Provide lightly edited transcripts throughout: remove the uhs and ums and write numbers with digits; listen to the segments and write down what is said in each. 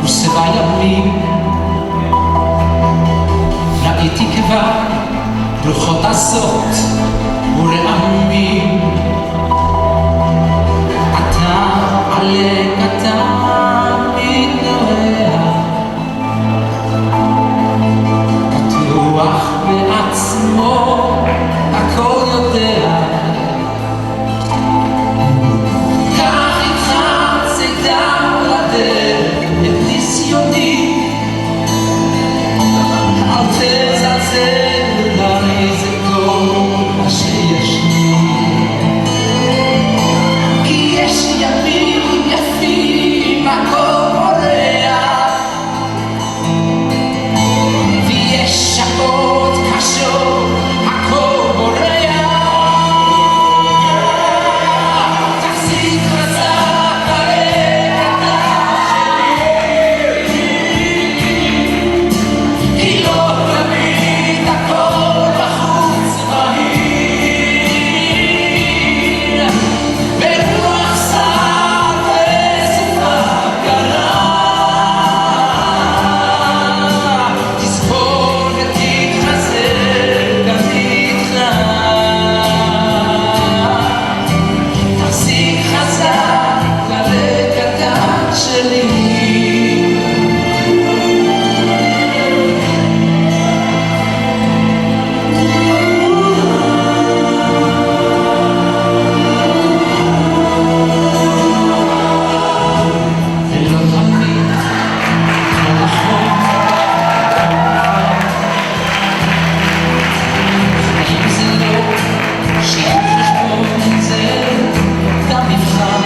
ושבע ימים ראיתי כבר רוחות עזות ורעמים אתה עלה קטן מתנועע בטוח בעצמו הכל יודע קח איתך צידה לדרך את ניסיוני אל תזלזל אולי זה כל מה שיש לי כי יש ימים יפים הכל פורח ויש שעות קשות הכל בורח תחזיק חזק הרקע שלי כי לא תמיד הכל בחוץ בהיר ברוח סער וסופה קרה תזכור ותתחזק גם איתך תחזיק חזק לרקע קטן שלי ולא תמיד הכל נכון האם זה לא שיעור חשבון זה גם מבחן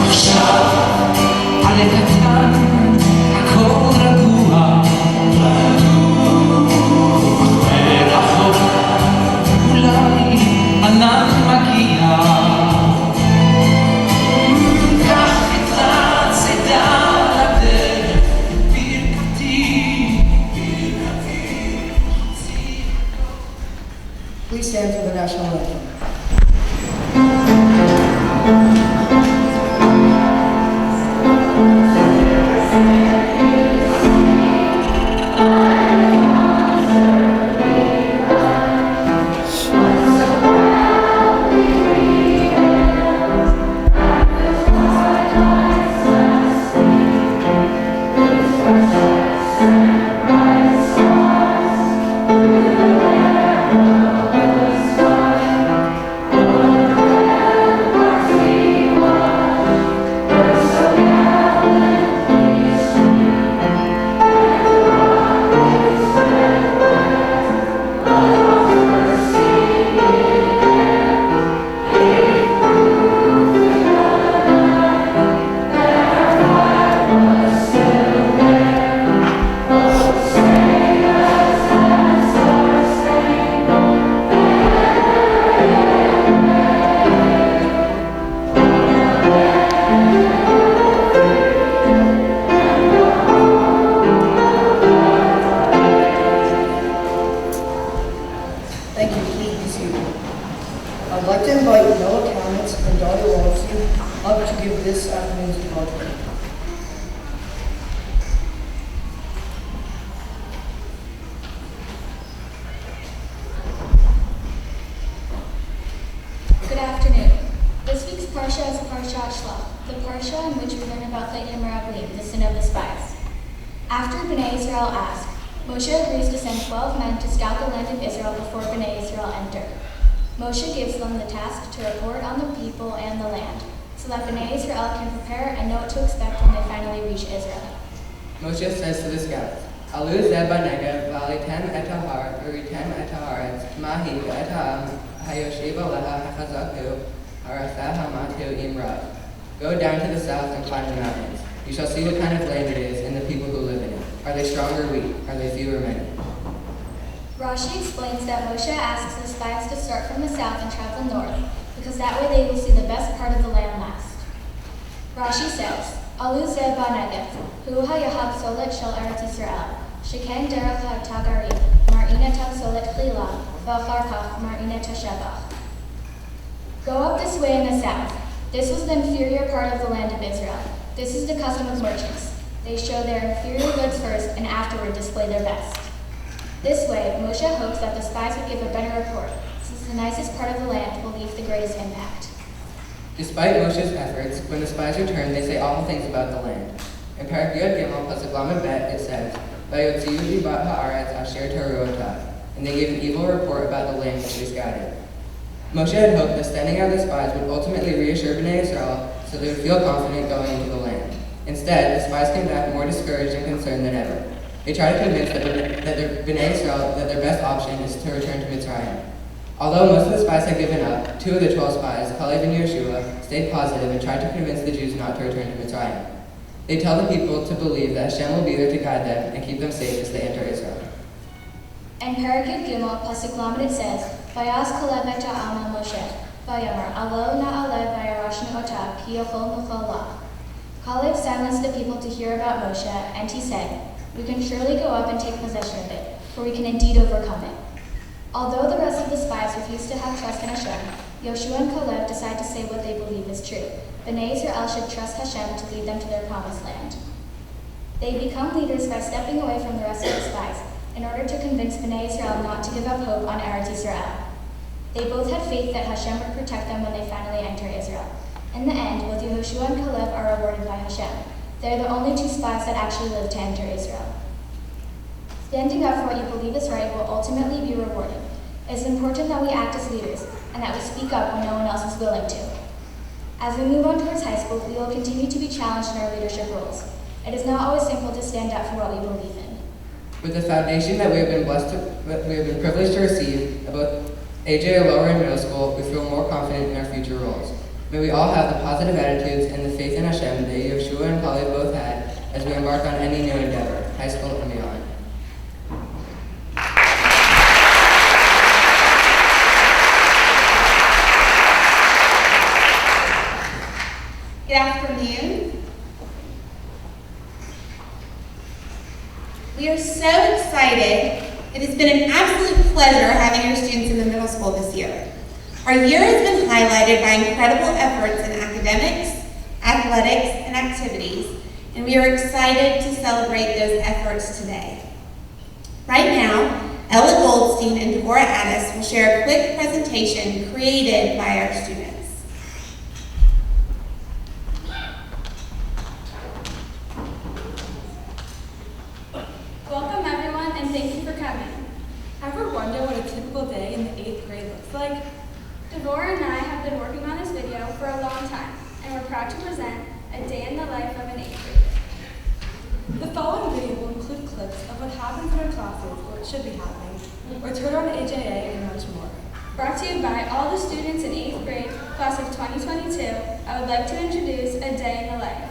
עכשיו עלה קטן הכל רגוע מרחוק אולי ענן מגיע קח איתך צידה לדרך ברכתי Please stand for the national anthem. Thank you. Please be seated. I'd like to invite Noah Kamens and Dottie Walton up to give this afternoon's devotion. Good afternoon. This week's Parsha is Parshat Shlach, the Parsha in which we learn about Chait Merablim, the sin of the spies. After Bnei Israel ask, Moshe agrees to send 12 men to scout the land of Israel before Bnei Israel enter. Moshe gives them the task to report on the people and the land, so that Bnei Israel can prepare and know what to expect when they finally reach Israel. Moshe says to the scouts, Alu zeh b'negev v'alitem et ha'har v'ritem et ha'aretz mahi et ha'am hayoshev aleha hachazaku harasah hamatu imrav. Go down to the south and climb the mountains. You shall see what kind of land it is and the people who live in it. Are they strong or weak? Are they few or many? Rashi explains that Moshe asks the spies to start from the south and travel north, because that way they will see the best part of the land last. Rashi says, Alu zeh b'negev, hu ha'yahab solet shel Eretz Yisrael, sheken derech ha'tagarim, mar'inet ha'solet chila, v'achar kach mar'inet ha'shevach. Go up this way in the south. This was the inferior part of the land of Israel. This is the custom of merchants. They show their inferior goods first and afterward display their best. This way, Moshe hopes that the spies would give a better report, since the nicest part of the land will leave the greatest impact. Despite Moshe's efforts, when the spies return, they say awful things about the land. In Parak Yod Gimel Pasuk Lamed Bet, it says, "Vayotziu dibat haaretz asher taru otah," and they gave an evil report about the land which they scouted. Moshe had hoped that sending out the spies would ultimately reassure Bnei Israel so they would feel confident going into the land. Instead, the spies came back more discouraged and concerned than ever. They tried to convince Bnei Israel that their best option is to return to Mitzrayim. Although most of the spies had given up, 2 of the 12 spies, Caleb and Yeshua, stayed positive and tried to convince the Jews not to return to Mitzrayim. They tell the people to believe that Hashem will be there to guide them and keep them safe as they enter Israel. In Parak Yud Gimel, Pasuk Lamed, it says, "Vayas Caleb et ha'am el Moshe, vayamar, alo na'aleh vayarashnu otah, ki yochol nuchol la." Caleb silenced the people to hear about Moshe, and he said, "We can surely go up and take possession of it, for we can indeed overcome it." Although the rest of the spies refused to have trust in Hashem, Yoshua and Caleb decide to say what they believe is true. Bnei Israel should trust Hashem to lead them to their promised land. They become leaders by stepping away from the rest of the spies, in order to convince Bnei Israel not to give up hope on Eretz Yisrael. They both had faith that Hashem would protect them when they finally enter Israel. In the end, both Yehoshua and Caleb are rewarded by Hashem. They're the only 2 spies that actually lived to enter Israel. Standing up for what you believe is right will ultimately be rewarded. It is important that we act as leaders, and that we speak up when no one else is willing to. As we move on towards high school, we will continue to be challenged in our leadership roles. It is not always simple to stand up for what we believe in. With the foundation that we have been privileged to receive at both AJ Lower and Middle School, we feel more confident in our future roles. May we all have the positive attitudes and the faith in Hashem that Yeshua and Caleb both had as we embark on any new endeavor, high school and beyond. Good afternoon. We are so excited. It has been an absolute pleasure having our students in the middle school this year. Our year has been highlighted by incredible efforts in academics, athletics, and activities, and we are excited to celebrate those efforts today. Right now, Ella Goldstein and Deborah Addis will share a quick presentation created by our students. Welcome everyone, and thank you for coming. Ever wonder what a typical day in the 8th grade looks like? Devorah and I have been working on this video for a long time, and we're proud to present a day in the life of an 8th grader. The following video will include clips of what happens in our classes, or what should be happening, return on AJA, and much more. Brought to you by all the students in 8th grade, class of 2022, I would like to introduce a day in the life.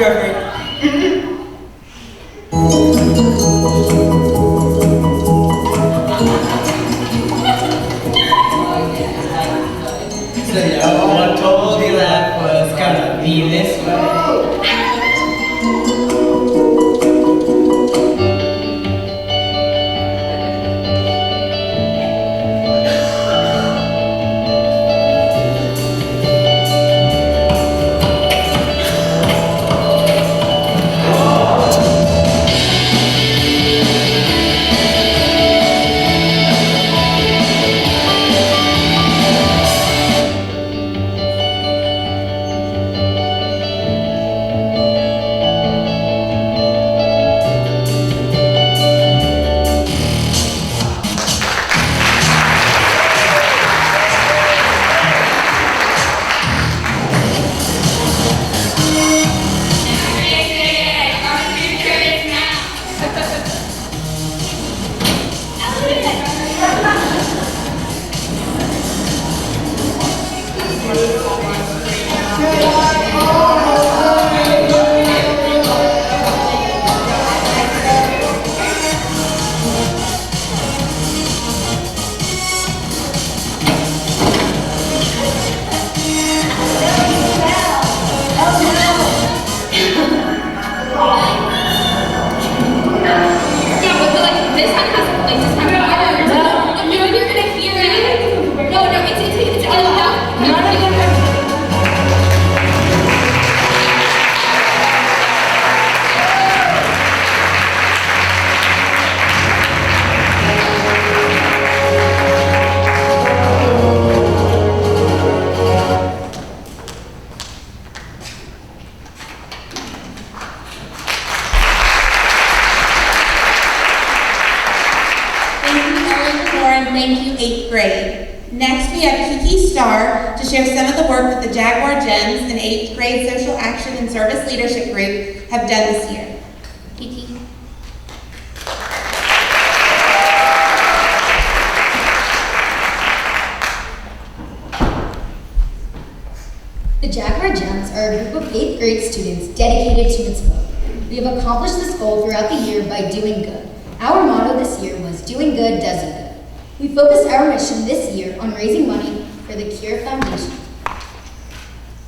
Griffin. So no one told you life was gonna be this way. Thank you, 8th grade. Next, we have Kiki Starr to share some of the work that the Jaguar Gems and 8th grade Social Action and Service Leadership Group have done this year. Kiki. The Jaguar Gems are a group of 8th grade students dedicated to its goal. We have accomplished this goal throughout the year by doing good. Our motto this year was doing good, does good. We focused our mission this year on raising money for the Cure Foundation,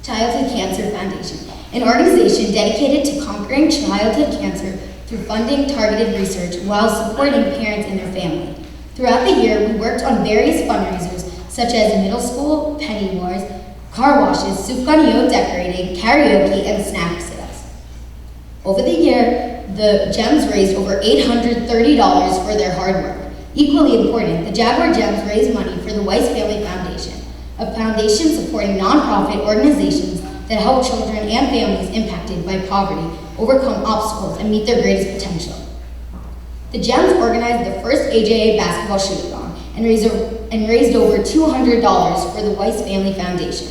Childhood Cancer Foundation, an organization dedicated to conquering childhood cancer through funding targeted research while supporting parents and their family. Throughout the year, we worked on various fundraisers such as middle school penny wars, car washes, Sufganiyot decorating, karaoke, and snack sales. Over the year, the Gems raised over $830 for their hard work. Equally important, the Jaguar Gems raised money for the Weiss Family Foundation, a foundation supporting nonprofit organizations that help children and families impacted by poverty overcome obstacles and meet their greatest potential. The Gems organized the first AJA basketball shoot-a-thon and raised over $200 for the Weiss Family Foundation.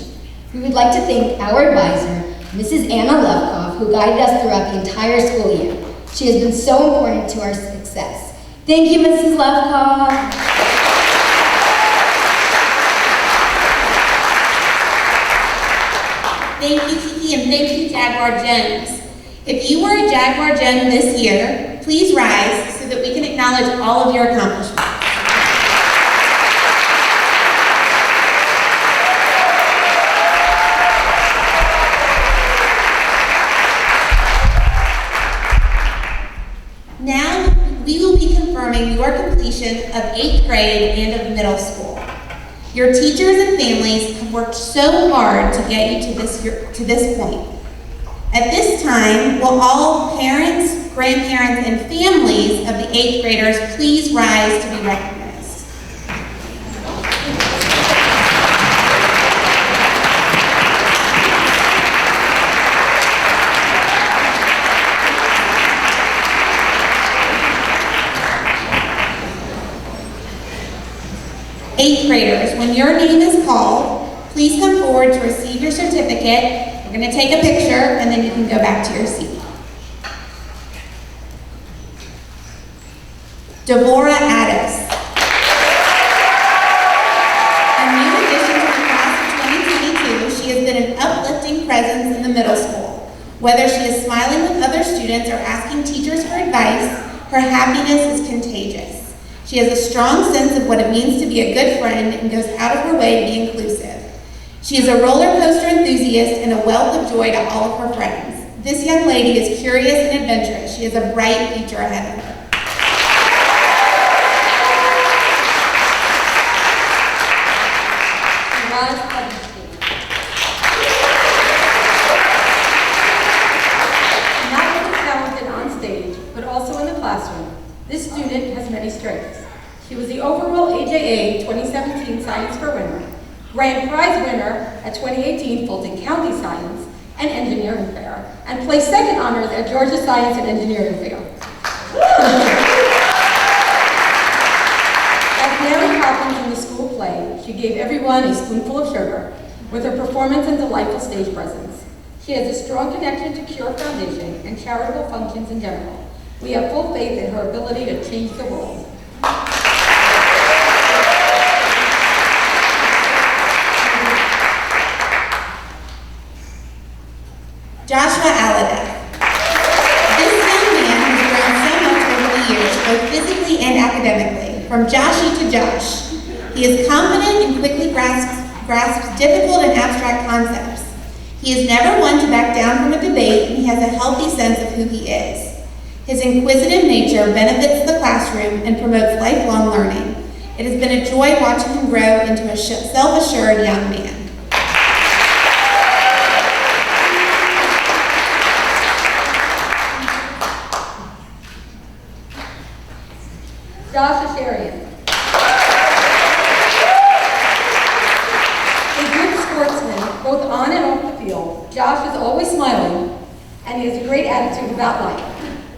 We would like to thank our advisor, Mrs. Anna Levkov, who guided us throughout the entire school year. She has been so important to our success. Thank you, Mrs. Levkov. Thank you, Kiki, and thank you, Jaguar Gems. If you were a Jaguar Gem this year, please rise so that we can acknowledge all of your accomplishments. Now, we will be confirming your completion of 8th grade and of middle school. Your teachers and families have worked so hard to get you to this point. At this time, will all parents, grandparents, and families of the 8th graders please rise to be recognized? Eighth graders, when your name is called, please come forward to receive your certificate. We're going to take a picture and then you can go back to your seat. Devorah Addis. A new addition to the class of 2022, she has been an uplifting presence in the middle school. Whether she is smiling with other students or asking teachers for advice, her happiness is contagious. She has a strong sense of what it means to be a good friend and goes out of her way to be inclusive. She is a roller coaster enthusiast and a wealth of joy to all of her friends. This young lady is curious and adventurous. She has a bright future ahead of her. Not only talented on stage, but also in the classroom, this student has many strengths. She was the overall AJA 2017 Science Fair winner, grand prize winner at 2018 Fulton County Science and Engineering Fair, and placed second honors at Georgia Science and Engineering Fair. As Mary Poppins in the school play, she gave everyone a spoonful of sugar with her performance and delightful stage presence. She has a strong connection to Cure Foundation and charitable functions in general. We have full faith in her ability to change the world. Joshua Alladec. This young man has grown so much over the years, both physically and academically, from Joshy to Josh. He is confident and quickly grasps difficult and abstract concepts. He is never one to back down from a debate, and he has a healthy sense of who he is. His inquisitive nature benefits the classroom and promotes lifelong learning. It has been a joy watching him grow into a self-assured young man. Josh Asharian. A good sportsman, both on and off the field, Josh is always smiling, and he has a great attitude about life.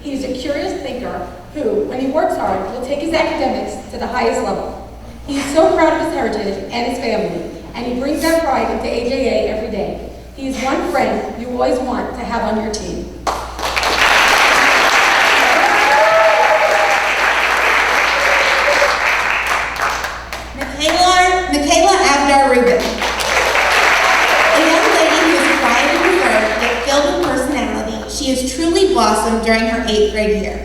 He is a curious thinker who, when he works hard, will take his academics to the highest level. He is so proud of his heritage and his family, and he brings that pride into AJA every day. He is one friend you always want to have on your team. Michaela Abdar Rubin. A young lady who is quiet and reserved, yet filled with personality, she has truly blossomed during her 8th grade year.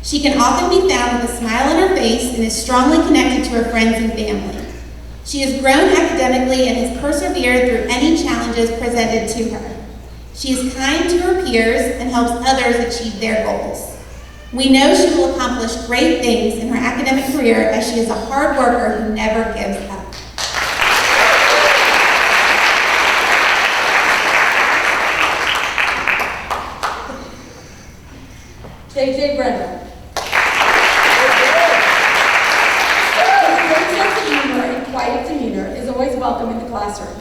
She can often be found with a smile on her face and is strongly connected to her friends and family. She has grown academically and has persevered through any challenges presented to her. She is kind to her peers and helps others achieve their goals. We know she will accomplish great things in her academic career as she is a hard worker who never gives up. JJ Brenner. His great sense of humor and quiet demeanor is always welcome in the classroom.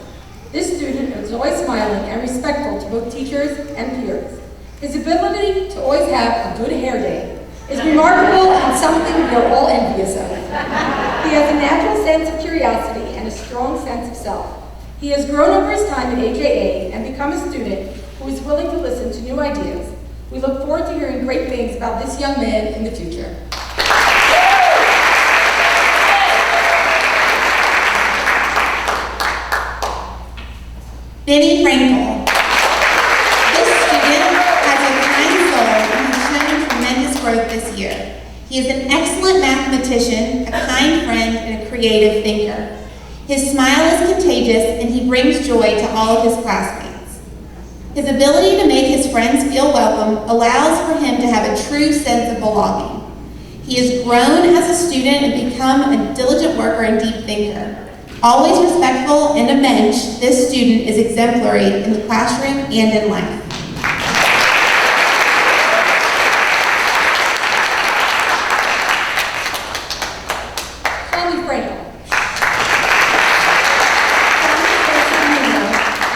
This student is always smiling and respectful to both teachers and peers. His ability to always have a good hair day is remarkable and something we are all envious of. He has a natural sense of curiosity and a strong sense of self. He has grown over his time at AJA and become a student who is willing to listen to new ideas. We look forward to hearing great things about this young man in the future. Benny Frankel. This student has a kind soul and has shown tremendous growth this year. He is an excellent mathematician, a kind friend, and a creative thinker. His smile is contagious, and he brings joy to all of his classmates. His ability to make his friends feel welcome allows for him to have a true sense of belonging. He has grown as a student and become a diligent worker and deep thinker. Always respectful and a mensch, this student is exemplary in the classroom and in life. Shelby Frankel.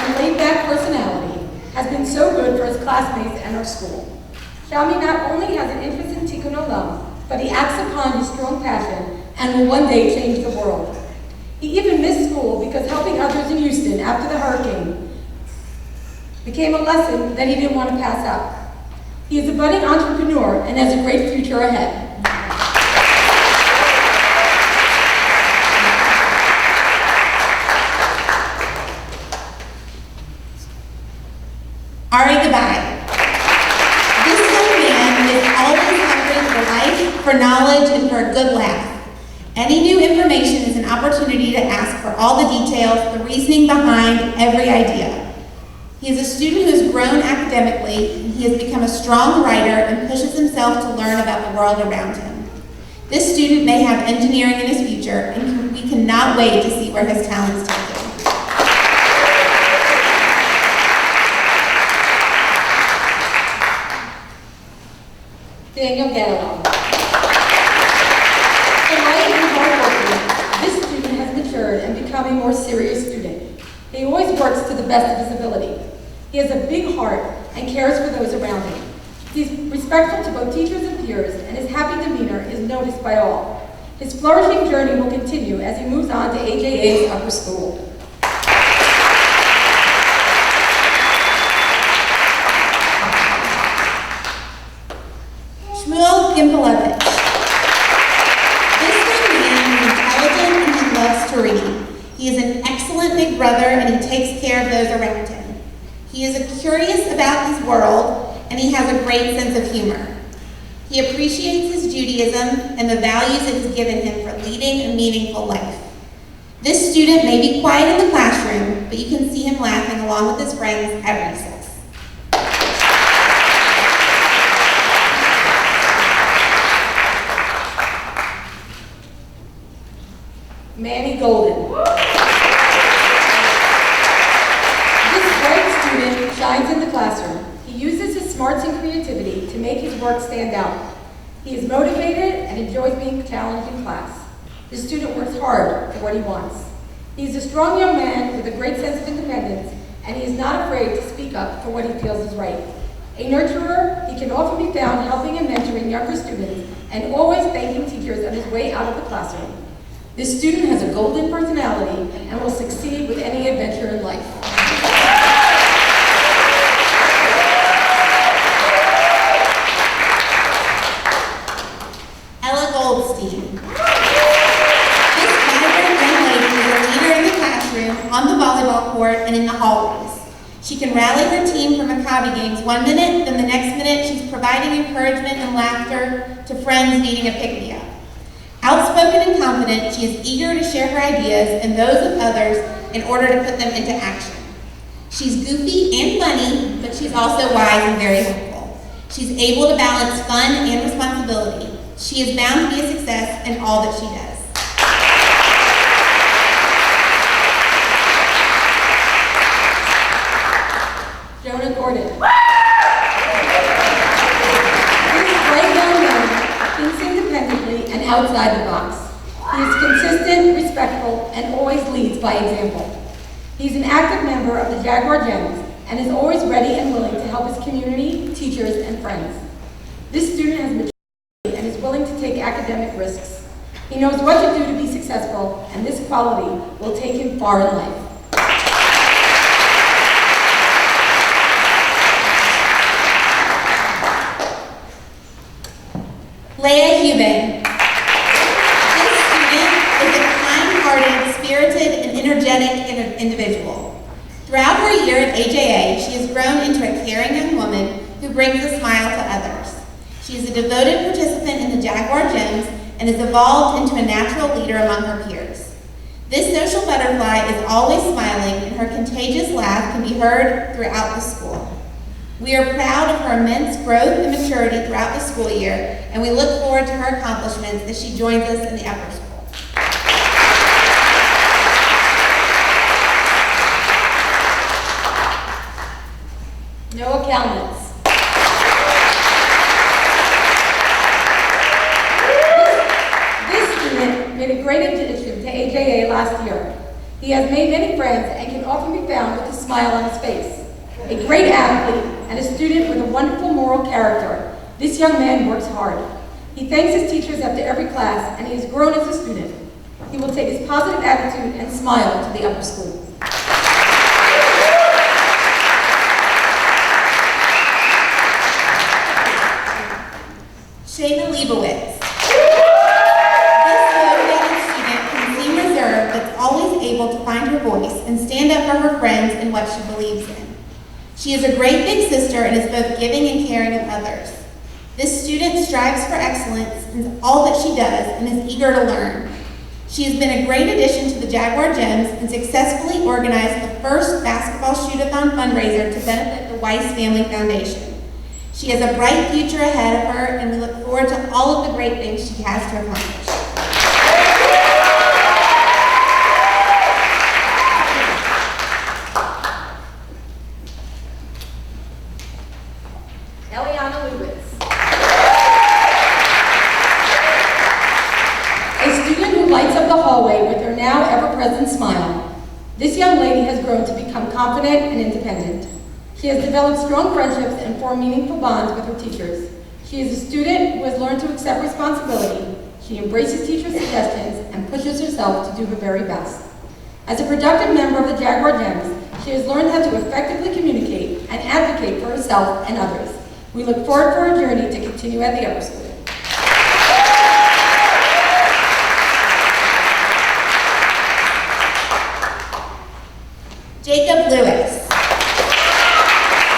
And laid-back personality has been so good for his classmates and our school. Shami not only has an interest in Tikkun Olam, but he acts upon his strong passion and will one day change the world. He even missed school because helping others in Houston after the hurricane became a lesson that he didn't want to pass up. He is a budding entrepreneur and has a great future ahead. Ari Gabai. for knowledge, and for a good laugh. Any new information is an opportunity to ask for all the details, the reasoning behind every idea. He is a student who has grown academically, and he has become a strong writer and pushes himself to learn about the world around him. This student may have engineering in his future, and we cannot wait to see where his talents take him. Daniel Ganelon. Polite and hardworking, this student has matured and become a more serious student. He always works to the best of his ability. He has a big heart and cares for those around him. He's respectful to both teachers and peers, and his happy demeanor is noticed by all. His flourishing journey will continue as he moves on to AJA's upper school. Shmuel Gimpelevich. This young man is intelligent and he loves to read. He is an excellent big brother and he takes care of those around him. He is curious about his world and he has a great sense of humor. He appreciates his Judaism and the values it has given him for leading a meaningful life. This student may be quiet in the classroom, but you can see him laughing along with his friends at recess. Manny Golden. This bright student shines in the classroom. He uses his smarts and creativity to make his work stand out. He is motivated and enjoys being challenged in class. This student works hard for what he wants. He is a strong young man with a great sense of independence, and he is not afraid to speak up for what he feels is right. A nurturer, he can often be found helping and mentoring younger students and always thanking teachers on his way out of the classroom. This student has a golden personality and will succeed with any adventure in life. Ella Goldstein. This vibrant young lady is a leader in the classroom, on the volleyball court, and in the hallways. She can rally her team for Maccabi games one minute, then the next minute she's providing encouragement and laughter to friends needing a pick-me-up. Outspoken and confident, she is eager to share her ideas and those of others in order to put them into action. She's goofy and funny, but she's also wise and very hopeful. She's able to balance fun and responsibility. She is bound to be a success in all that she does. Jonah Gordon. This bright young man thinks independently and outside the box. He is consistent, respectful, and always leads by example. He's an active member of the Jaguar Gems and is always ready and willing to help his community, teachers, and friends. This student has matured and is willing to take academic risks. He knows what to do to be successful, and this quality will take him far in life. Leah Huben. This student is a kind-hearted, spirited, and energetic individual. Throughout her year at AJA, she has grown into a caring young woman who brings a smile to others. She is a devoted participant in the Jaguar Gems and has evolved into a natural leader among her peers. This social butterfly is always smiling, and her contagious laugh can be heard throughout the school. We are proud of her immense growth and maturity throughout the school year, and we look forward to her accomplishments as she joins us in the upper school. Noah Kalnitz. This student made a great addition to AJA last year. He has made many friends and can often be found with a smile on his face. A great athlete and a student with a wonderful moral character, this young man works hard. He thanks his teachers after every class, and he has grown as a student. He will take his positive attitude and smile to the upper school. Shayna Leibowitz. This motivated student can seem reserved, but always able to find her voice and stand up for her friends and what she believes in. She is a great big sister and is both giving and caring of others. This student strives for excellence in all that she does and is eager to learn. She has been a great addition to the Jaguar Gems and successfully organized the first basketball shoot-a-thon fundraiser to benefit the Weiss Family Foundation. She has a bright future ahead of her, and we look forward to all of the great things she has to accomplish. Eliana Lewis. A student who lights up the hallway with her now ever-present smile. This young lady has grown to become confident and independent. She has developed strong friendships and formed meaningful bonds with her teachers. She is a student who has learned to accept responsibility. She embraces teacher suggestions and pushes herself to do her very best. As a productive member of the Jaguar Gems, she has learned how to effectively communicate and advocate for herself and others. We look forward for her journey to continue at the upper school. Jacob Lewis.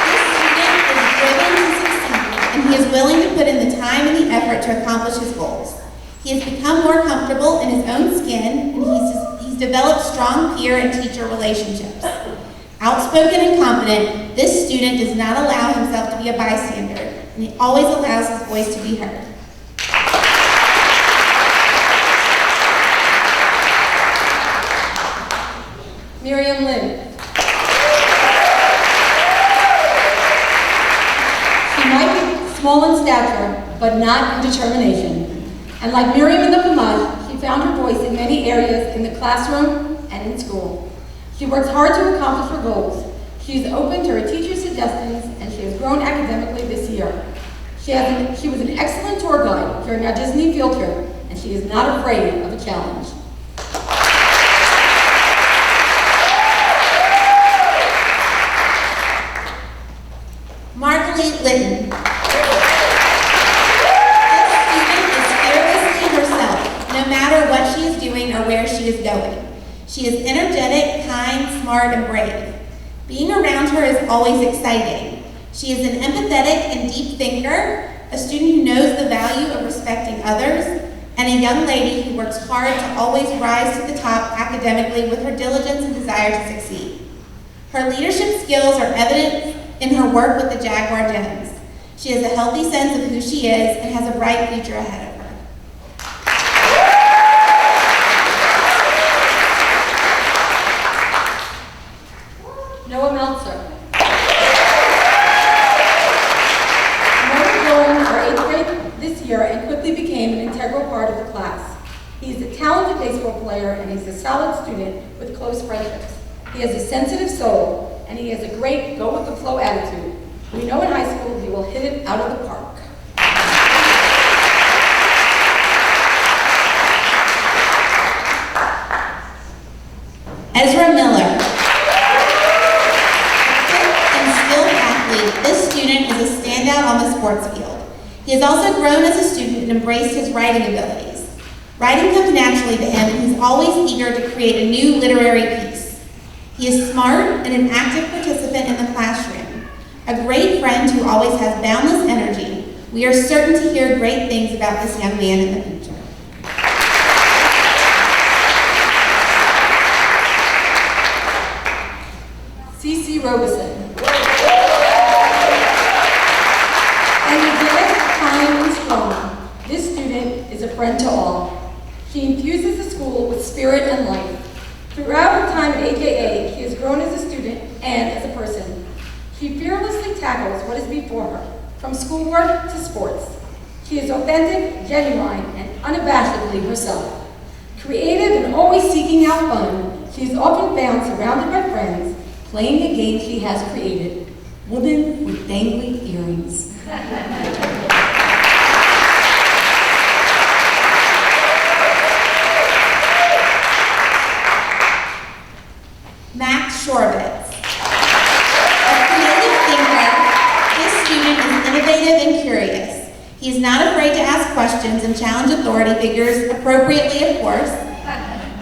This student is driven to succeed, and he is willing to put in the time and the effort to accomplish his goals. He has become more comfortable in his own skin, and he's developed strong peer and teacher relationships. Outspoken and confident, this student does not allow himself to be a bystander, and he always allows his voice to be heard. Miriam Lynn. She might be small in stature, but not in determination. And like Miriam in the Chumash, she found her voice in many areas in the classroom and in school. She works hard to accomplish her goals. She is open to her teacher's suggestions, and she has grown academically this year. She was an excellent tour guide during our Disney field trip, and she is not afraid of a challenge. Marguerite Litton. This student is fearlessly herself, no matter what she is doing or where she is going. She is energetic, kind, smart, and brave. Being around her is always exciting. She is an empathetic and deep thinker, a student who knows the value of respecting others, and a young lady who works hard to always rise to the top academically with her diligence and desire to succeed. Her leadership skills are evident in her work with the Jaguar Gems. She has a healthy sense of who she is and has a bright future ahead of her. Noah Meltzer. Noah joined our 8th grade this year and quickly became an integral part of the class. He is a talented baseball player and he's a solid student with close friendships. He has a sensitive soul and he has a great go-with-the-flow attitude. We know in high school he will hit it out of the park. Ezra Miller. And skilled athlete, this student is a standout on the sports field. He has also grown as a student and embraced his writing abilities. Writing comes naturally to him, and he's always eager to create a new literary piece. He is smart and an active participant in the classroom. A great friend who always has boundless energy. We are certain to hear great things about this young man in the future. C.C. Robeson. Energetic, kind, and strong, this student is a friend to all. She infuses the school with spirit and life. Throughout her time at AJA, she has grown as a student and as a person. She fearlessly tackles what is before her, from schoolwork to sports. She is authentic, genuine, and unabashedly herself. Creative and always seeking out fun, she is often found surrounded by friends, playing a game she has created, Woman with Dangly Earrings. Max Shorbitz. A creative thinker, this student is innovative and curious. He is not afraid to ask questions and challenge authority figures, appropriately of course.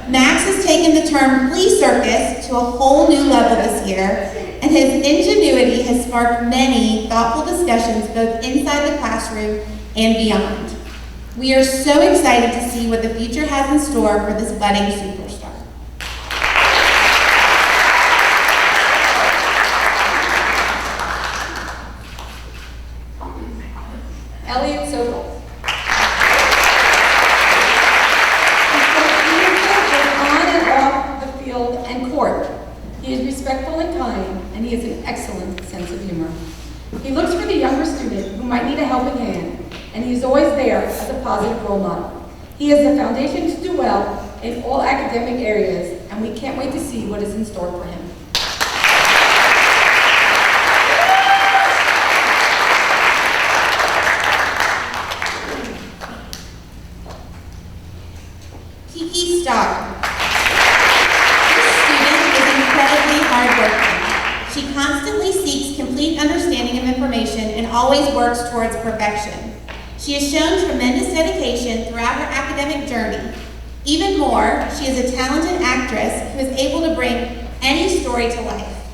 Max has taken the term flea circus to a whole new level this year and his ingenuity has sparked many thoughtful discussions both inside the classroom and beyond. We are so excited to see what the future has in store for this budding superstar. Elliot Sobel. On and off the field and court. He is respectful and kind, and he has an excellent sense of humor. He looks for the younger student who might need a helping hand, and he is always there as a positive role model. He has the foundation to do well in all academic areas, and we can't wait to see what is in store for him. Kiki Starr. This student is incredibly hardworking. She constantly seeks complete understanding of information and always works towards perfection. She has shown tremendous dedication throughout her academic journey. Even more, she is a talented actress who is able to bring any story to life.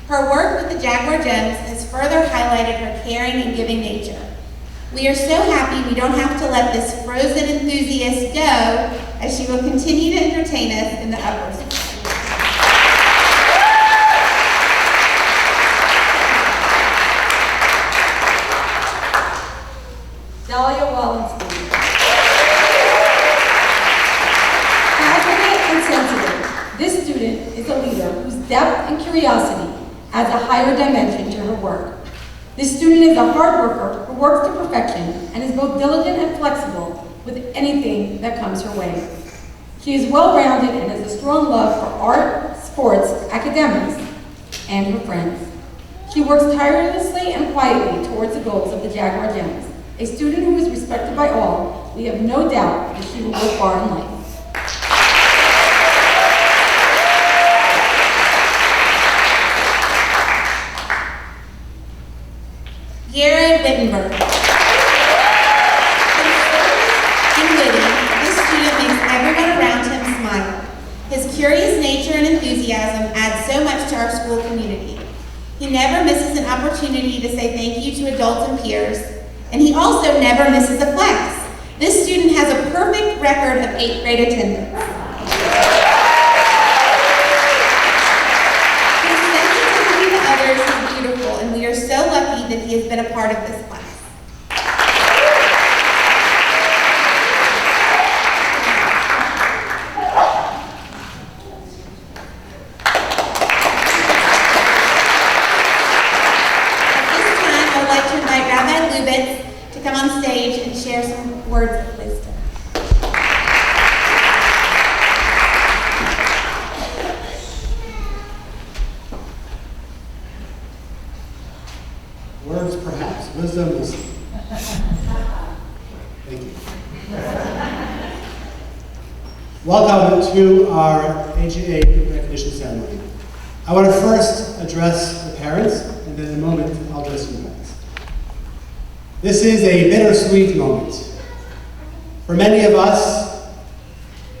Her work with the Jaguar Gems has further highlighted her caring and giving nature. We are so happy we don't have to let this frozen enthusiast go, as she will continue to entertain us in the upper school. Dahlia Wallenstein. Passionate and sensitive, this student is a leader whose depth and curiosity adds a higher dimension to her work. This student is a hard worker who works to perfection and is both diligent and flexible with anything that comes her way. She is well-rounded and has a strong love for art, sports, academics, and her friends. She works tirelessly and quietly towards the goals of the Jaguar Gems. A student who is respected by all, we have no doubt that she will go far in life. Jared Wittenberg. And witty, this student makes everyone around him smile. His curious nature and enthusiasm add so much to our school community. He never misses an opportunity to say thank you to adults and peers, and he also never misses a class. This student has a perfect record of 8th grade attendance. His sensitivity to others is beautiful, and we are so lucky that he has been a part of this class. To come on stage and share some words of wisdom. Words perhaps, wisdom is. Thank you. Welcome to our AGA recognition ceremony. I want to first address the parents, and then in a moment I'll address you guys. This is a bittersweet moment. For many of us,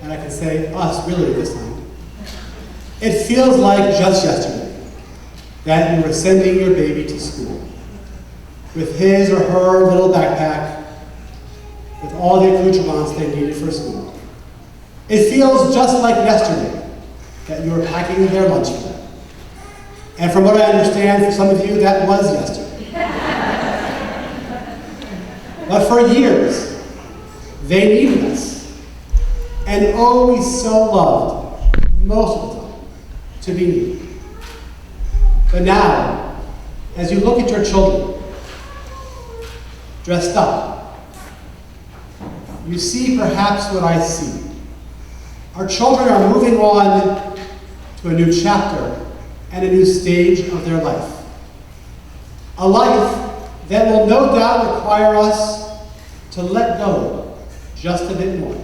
and I can say us really this time, it feels like just yesterday that you were sending your baby to school with his or her little backpack with all the accoutrements they needed for school. It feels just like yesterday that you were packing their lunch for them. And from what I understand, for some of you, that was yesterday. But for years, they needed us. And oh, we so loved, most of the time, to be needed. But now, as you look at your children, dressed up, you see perhaps what I see. Our children are moving on to a new chapter and a new stage of their life. A life that will no doubt require us to let go just a bit more.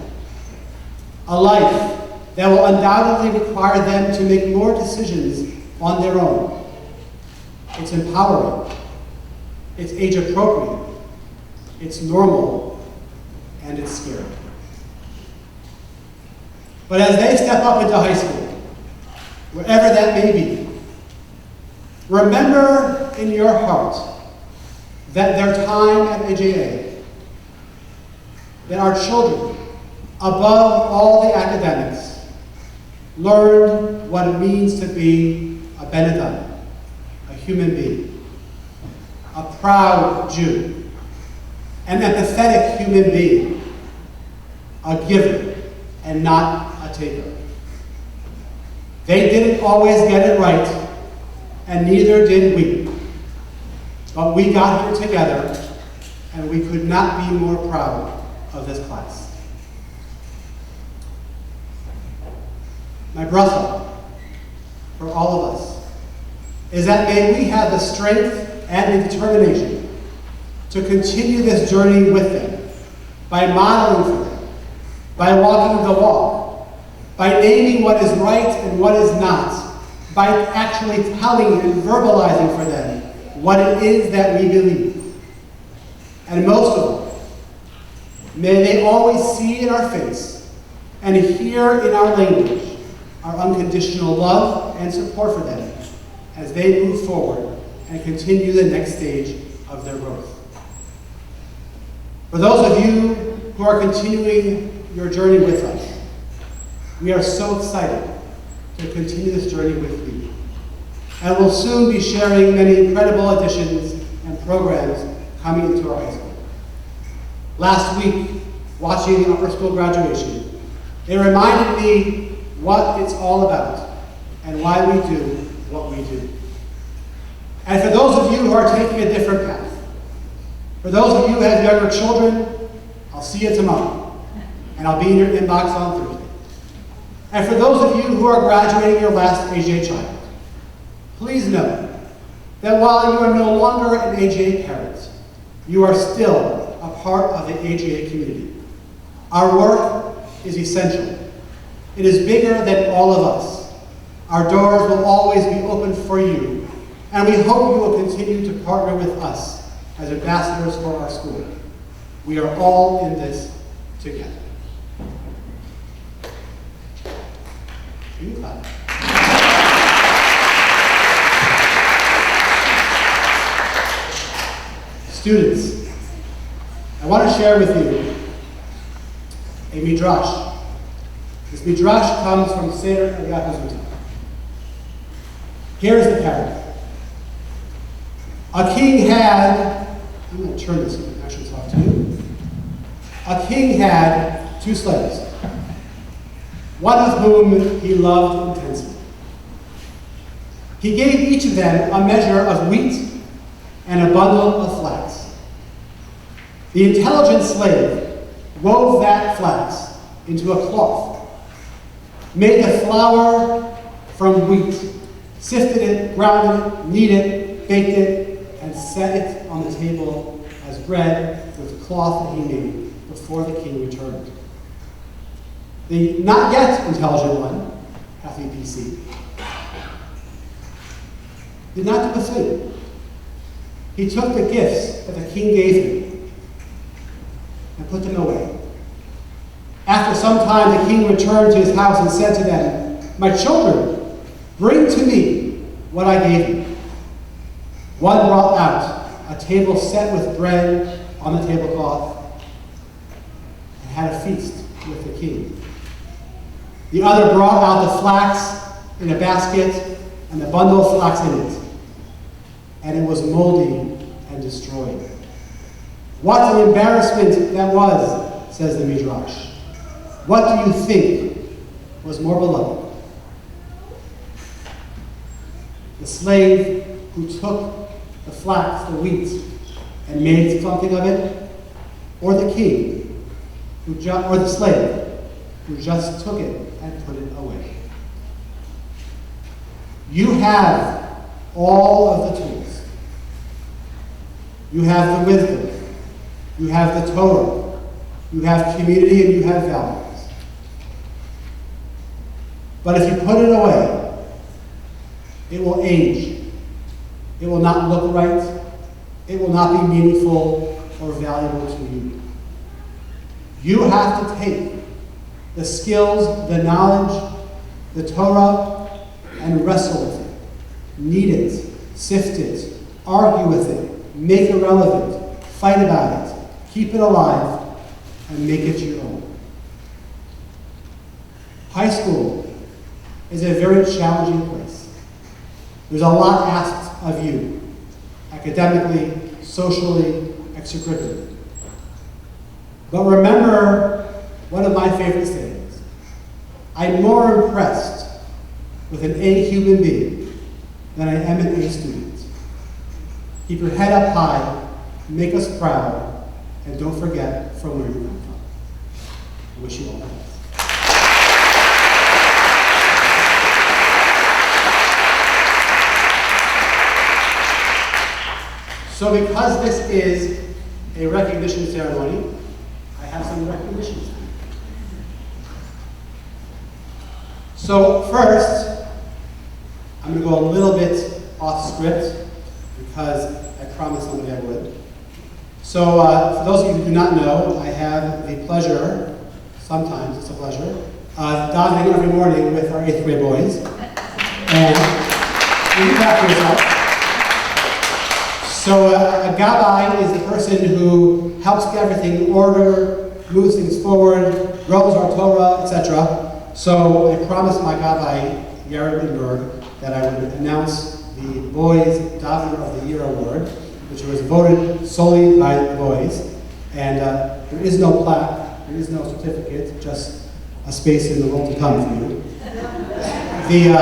A life that will undoubtedly require them to make more decisions on their own. It's empowering, it's age appropriate, it's normal, and it's scary. But as they step up into high school, wherever that may be, Remember in your heart that their time at AJA, that our children, above all the academics, learned what it means to be a Ben Adam, a human being, a proud Jew, an empathetic human being, a giver and not a taker. They didn't always get it right, and neither did we. But we got here together, and we could not be more proud of this class. My bracha for all of us is that may we have the strength and the determination to continue this journey with them by modeling for them, by walking the walk, by naming what is right and what is not, by actually telling and verbalizing for them what it is that we believe. And most of all, may they always see in our face and hear in our language our unconditional love and support for them as they move forward and continue the next stage of their growth. For those of you who are continuing your journey with us, we are so excited to continue this journey with you. And we'll soon be sharing many incredible additions and programs coming into our high school. Last week, watching the upper school graduation, it reminded me what it's all about and why we do what we do. And for those of you who are taking a different path, for those of you who have younger children, I'll see you tomorrow, and I'll be in your inbox on Thursday. And for those of you who are graduating your last AJA child, please know that while you are no longer an AJA parent, you are still a part of the AJA community. Our work is essential. It is bigger than all of us. Our doors will always be open for you, and we hope you will continue to partner with us as ambassadors for our school. We are all in this together. Can you clap? Students, I want to share with you a midrash. This midrash comes from Seder Eliyahu Zuta. Here's the parable. A king had, I'm going to turn this so I can actually talk to you. A king had 2 slaves, one of whom he loved intensely. He gave each of them a measure of wheat and a bundle of flax. The intelligent slave wove that flax into a cloth, made the flour from wheat, sifted it, ground it, kneaded it, baked it, and set it on the table as bread with cloth that he made before the king returned. The not yet intelligent one, Kathy PC, did not do the same. He took the gifts that the king gave him and put them away. After some time, the king returned to his house and said to them, "My children, bring to me what I gave you." One brought out a table set with bread on the tablecloth and had a feast with the king. The other brought out the flax in a basket and the bundle of flax in it, and it was moldy and destroyed. What an embarrassment that was, says the Midrash. What do you think was more beloved? The slave who took the flax, the wheat, and made something of it, or the king, or the slave who just took it and put it away? You have all of the tools. You have the wisdom. You have the Torah. You have community and you have values. But if you put it away, it will age. It will not look right. It will not be meaningful or valuable to you. You have to take the skills, the knowledge, the Torah, and wrestle with it. Knead it, sift it, argue with it, make it relevant, fight about it, keep it alive, and make it your own. High school is a very challenging place. There's a lot asked of you, academically, socially, extracurricularly. But remember one of my favorite sayings: I'm more impressed with an A human being than I am an A student. Keep your head up high, make us proud, and don't forget from where you come from. I wish you all the best. So because this is a recognition ceremony, I have some recognitions. So first, I'm going to go a little bit off script because I promised somebody I would. So for those of you who do not know, I have the pleasure, sometimes it's a pleasure, of davening every morning with our 8th grade boys. And you do that for yourself. So a gabbai is the person who helps get everything in order, moves things forward, grows our Torah, etc. So I promised my gabbai, Yared Lindbergh, that I would announce the Boys Davener of the Year Award, which was voted solely by the boys. And there is no plaque, there is no certificate, just a space in the world to come for you. The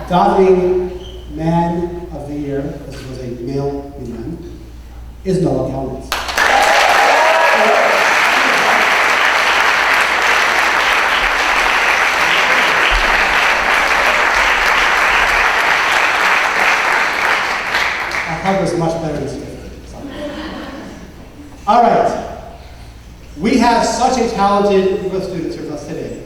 Davening Man of the Year, this was a male man, is Noah Kalmans. Our hug was much better than certificate. All right. We have such a talented group of students here with us today,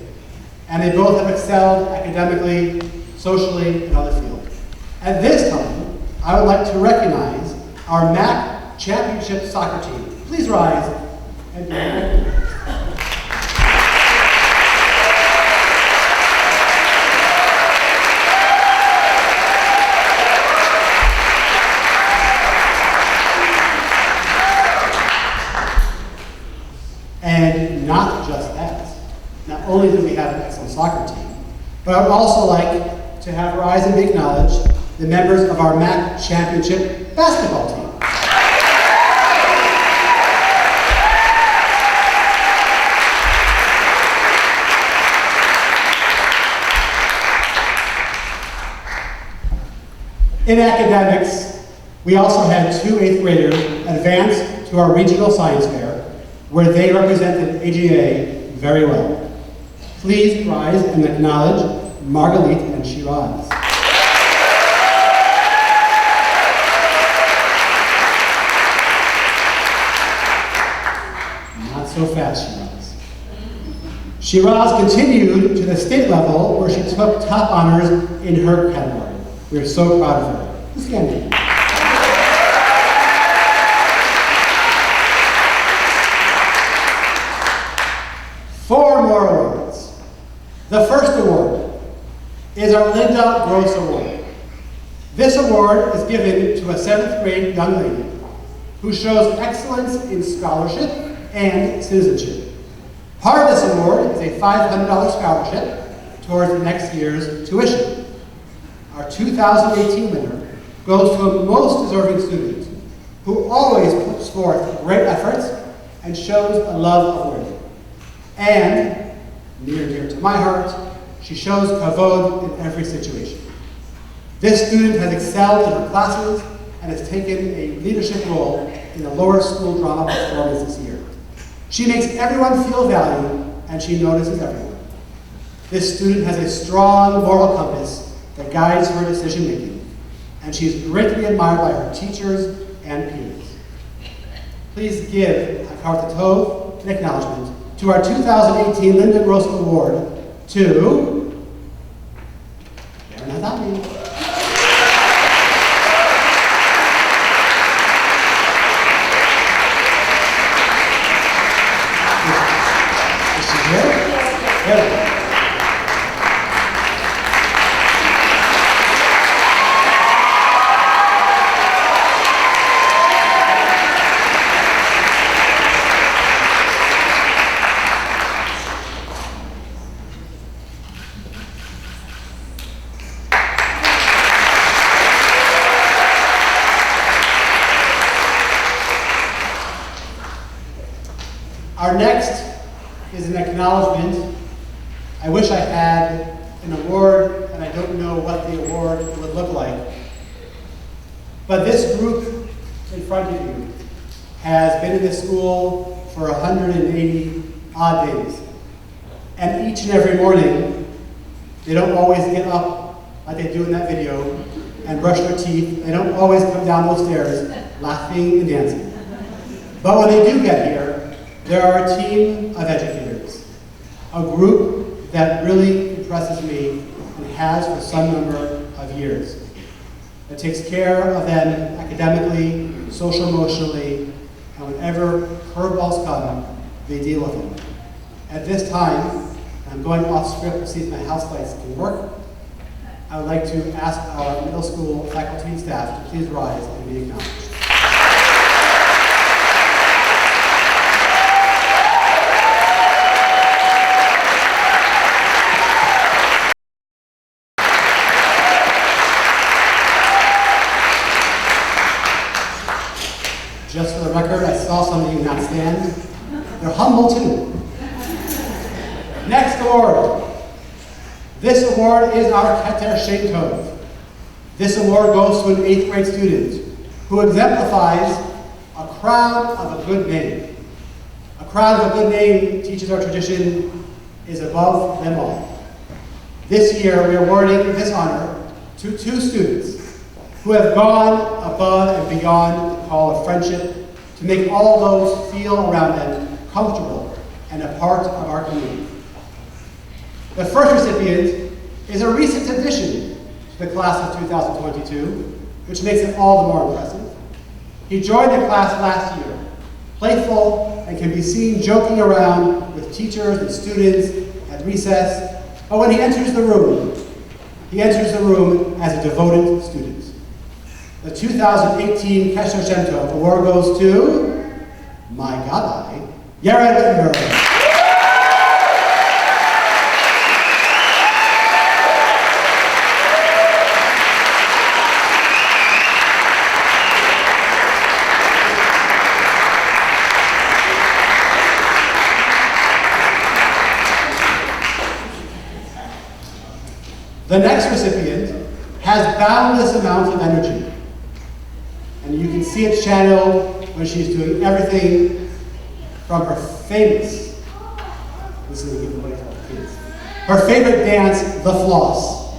and they both have excelled academically, socially, and other fields. At this time, I would like to recognize our MAC Championship soccer team. Please rise and be recognized. And not just that. Not only do we have an excellent soccer team, but I would also like to have rise and be acknowledged the members of our MAC Championship basketball team. In academics, we also had 2 8th graders advance to our regional science fair, where they represented AGA very well. Please rise and acknowledge Margalit and Shiraz. Not so fast, Shiraz. Shiraz continued to the state level, where she took top honors in her category. We are so proud of her. Please stand. 4 more awards. The first award is our Linda Gross Award. This award is given to a 7th grade young lady who shows excellence in scholarship and citizenship. Part of this award is a $500 scholarship towards next year's tuition. Our 2018 winner goes to a most deserving student who always puts forth great efforts and shows a love of learning. And, near and dear to my heart, she shows kavod in every situation. This student has excelled in her classes and has taken a leadership role in the lower school drama performance this year. She makes everyone feel valued, and she notices everyone. This student has a strong moral compass that guides her decision making, and she is greatly admired by her teachers and peers. Please give Hakar Tov an acknowledgement to our 2018 Linda Gross Award to Aaron Hadami. Is she here? Good. acknowledgement, I wish I had an award, and I don't know what the award would look like. But this group in front of you has been in this school for 180 odd days. And each and every morning, they don't always get up like they do in that video and brush their teeth. They don't always come down those stairs laughing and dancing. But when they do get here, there are a team of educators, a group that really impresses me and has for some number of years, that takes care of them academically, social-emotionally, and whenever curveballs come, they deal with them. At this time, I'm going off script to see if my house lights can work. I would like to ask our middle school faculty and staff to please rise and be acknowledged. Just for the record, I saw some of you not stand. They're humble too. Next award. This award is our Keter Shem Tov. This award goes to an 8th grade student who exemplifies a crown of a good name. A crown of a good name, teaches our tradition, is above them all. This year, we are awarding this honor to 2 students who have gone above and beyond the call of friendship to make all those feel around them comfortable and a part of our community. The first recipient is a recent addition to the class of 2022, which makes it all the more impressive. He joined the class last year, playful and can be seen joking around with teachers and students at recess, but when he enters the room as a devoted student. The 2018 Keter Shem Tov award goes to my Gabbai, Yared Wittenberg. The next recipient has boundless amounts of energy. And you can see it channeled when she's doing everything from her famous, this is a giveaway for the kids, her favorite dance, the floss.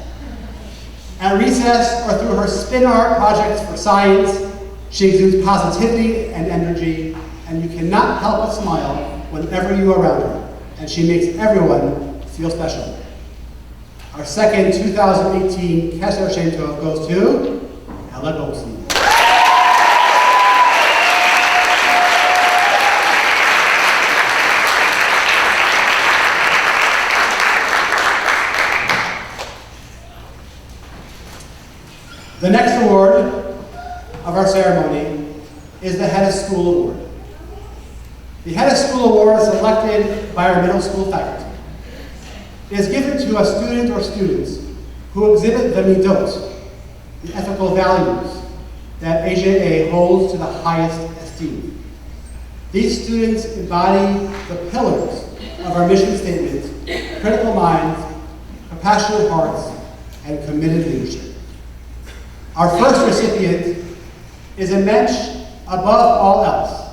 At recess or through her spin art projects for science, she exudes positivity and energy, and you cannot help but smile whenever you are around her, and she makes everyone feel special. Our second 2018 Keter Shem Tov goes to Ella Goldstein. The next award of our ceremony is the Head of School Award. The Head of School Award is selected by our middle school faculty. It is given to a student or students who exhibit the midot, the ethical values that AJA holds to the highest esteem. These students embody the pillars of our mission statement: critical minds, compassionate hearts, and committed leadership. Our first recipient is a mensch above all else,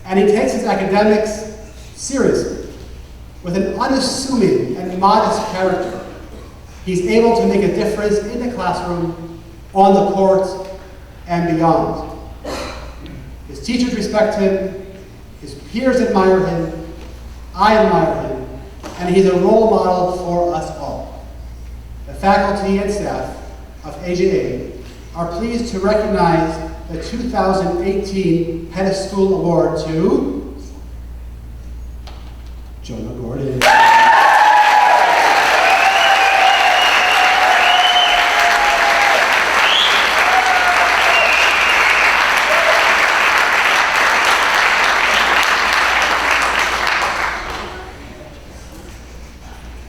and he takes his academics seriously. With an unassuming and modest character, he's able to make a difference in the classroom, on the court, and beyond. His teachers respect him, his peers admire him, I admire him, and he's a role model for us all. The faculty and staff of AJA are pleased to recognize the 2018 Head of School Award to Jonah Gordon.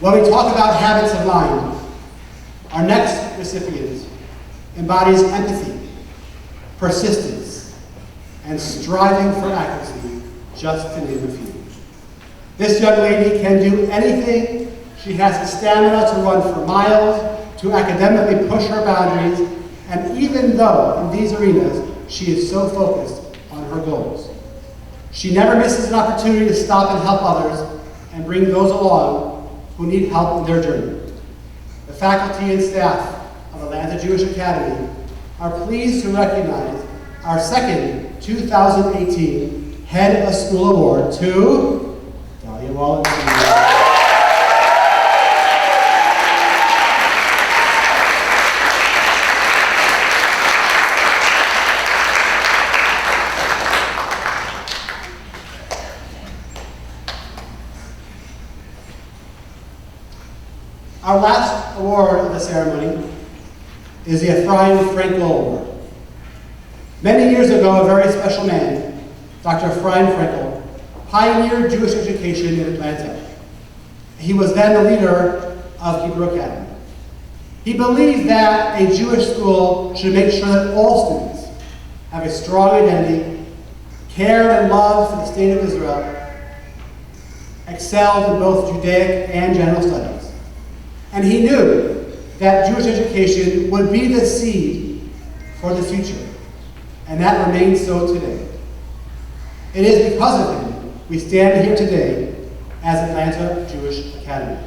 When we talk about habits of mind, our next recipient embodies empathy, persistence, and striving for accuracy, just to name a few. This young lady can do anything. She has the stamina to run for miles, to academically push her boundaries, and even though in these arenas she is so focused on her goals, she never misses an opportunity to stop and help others and bring those along who need help in their journey. The faculty and staff of Atlanta Jewish Academy are pleased to recognize our second 2018 Head of School Award to Dahlia Wallen. Our last award of the ceremony is the Ephraim Frankel Award. Many years ago, a very special man, Dr. Ephraim Frankel, pioneered Jewish education in Atlanta. He was then the leader of Hebrew Academy. He believed that a Jewish school should make sure that all students have a strong identity, care and love for the state of Israel, excelled in both Judaic and general studies. And he knew that Jewish education would be the seed for the future, and that remains so today. It is because of him we stand here today as Atlanta Jewish Academy.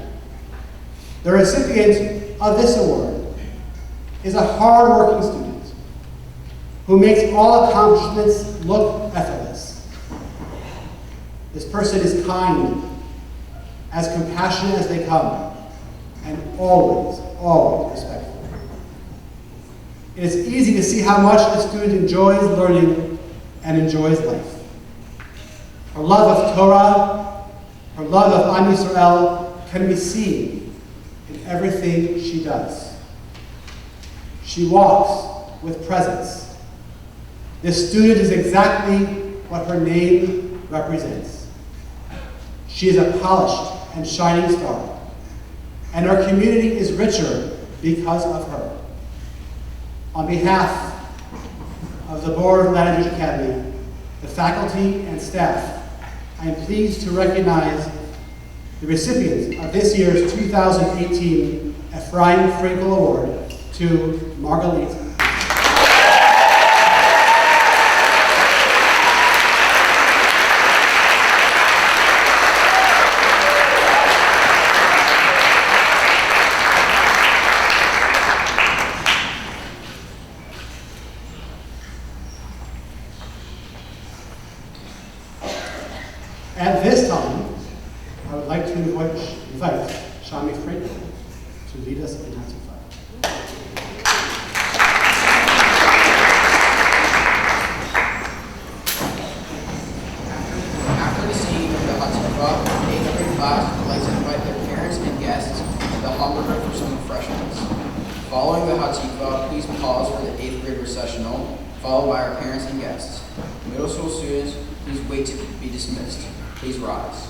The recipient of this award is a hard-working student who makes all accomplishments look effortless. This person is kind, as compassionate as they come, and always, always respectful. It is easy to see how much the student enjoys learning and enjoys life. Her love of Torah, her love of Am Yisrael can be seen in everything she does. She walks with presence. This student is exactly what her name represents. She is a polished and shining star, and our community is richer because of her. On behalf of the board of Atlanta Jewish Academy, the faculty and staff, I am pleased to recognize the recipients of this year's 2018 Ephraim Frankel Award to Margalit. At this time, I would like to invite Shami Frankel to lead us in Hatzikah. After the singing of the Hatzikah, the 8th grade class would like to invite their parents and guests to the hamburger for some refreshments. Following the Hatzikah, please pause for the 8th grade recessional, followed by our parents and guests. Middle school students, please wait to be dismissed. Please rise.